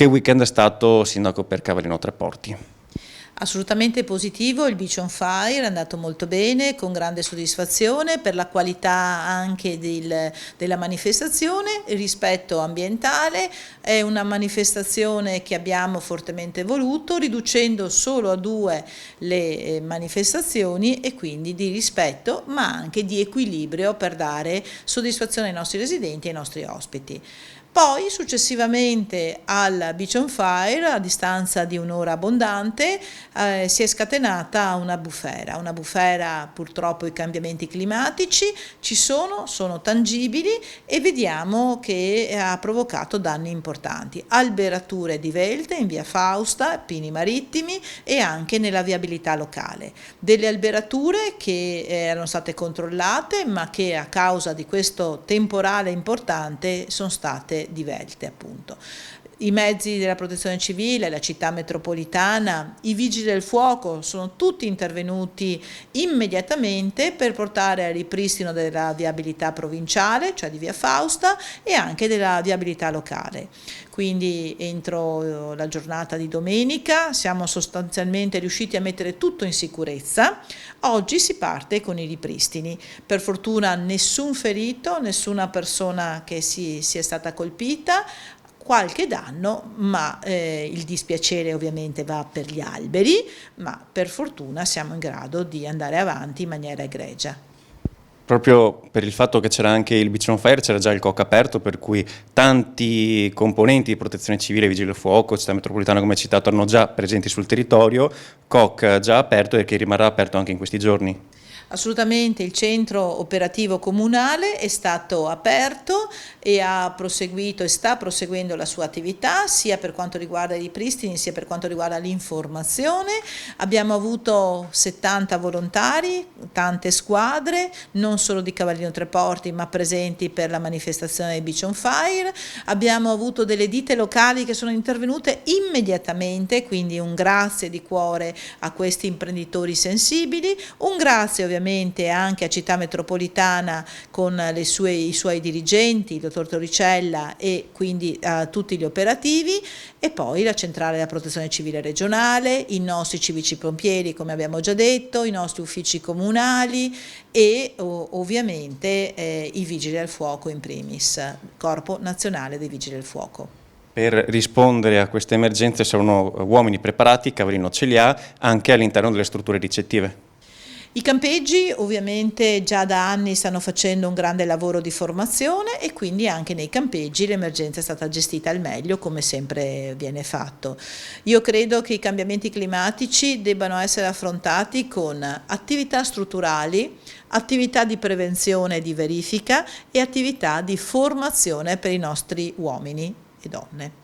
Che weekend è stato, Sindaco, per Cavallino Tre Porti? Assolutamente positivo, il Beach on Fire è andato molto bene, con grande soddisfazione per la qualità anche della manifestazione, il rispetto ambientale, è una manifestazione che abbiamo fortemente voluto, riducendo solo a 2 le manifestazioni e quindi di rispetto ma anche di equilibrio per dare soddisfazione ai nostri residenti e ai nostri ospiti. Poi successivamente al Beach on Fire, a distanza di un'ora abbondante, si è scatenata una bufera purtroppo i cambiamenti climatici ci sono tangibili e vediamo che ha provocato danni importanti, alberature divelte in via Fausta, Pini Marittimi e anche nella viabilità locale, delle alberature che erano state controllate ma che a causa di questo temporale importante sono state divelte appunto. I mezzi della protezione civile, la città metropolitana, i vigili del fuoco sono tutti intervenuti immediatamente per portare al ripristino della viabilità provinciale, cioè di via Fausta, e anche della viabilità locale. Quindi entro la giornata di domenica siamo sostanzialmente riusciti a mettere tutto in sicurezza. Oggi si parte con i ripristini. Per fortuna nessun ferito, nessuna persona che sia stata colpita, qualche danno, ma il dispiacere ovviamente va per gli alberi, ma per fortuna siamo in grado di andare avanti in maniera egregia. Proprio per il fatto che c'era anche il Beach on Fire, c'era già il COC aperto, per cui tanti componenti di protezione civile, vigili del fuoco, città metropolitana come citato, erano già presenti sul territorio, COC già aperto e che rimarrà aperto anche in questi giorni. Assolutamente, il centro operativo comunale è stato aperto e ha proseguito e sta proseguendo la sua attività sia per quanto riguarda i ripristini sia per quanto riguarda l'informazione. Abbiamo avuto 70 volontari, tante squadre, non solo di Cavallino Tre Porti ma presenti per la manifestazione del Beach on Fire. Abbiamo avuto delle ditte locali che sono intervenute immediatamente, quindi un grazie di cuore a questi imprenditori sensibili, un grazie ovviamente anche a Città Metropolitana con i suoi dirigenti, il dottor Torricella e quindi a tutti gli operativi, e poi la centrale della protezione civile regionale, i nostri civici pompieri come abbiamo già detto, i nostri uffici comunali e ovviamente i vigili del fuoco in primis, Corpo Nazionale dei Vigili del Fuoco. Per rispondere a queste emergenze servono uomini preparati, Cavallino ce li ha, anche all'interno delle strutture ricettive. I campeggi ovviamente già da anni stanno facendo un grande lavoro di formazione e quindi anche nei campeggi l'emergenza è stata gestita al meglio come sempre viene fatto. Io credo che i cambiamenti climatici debbano essere affrontati con attività strutturali, attività di prevenzione e di verifica e attività di formazione per i nostri uomini e donne.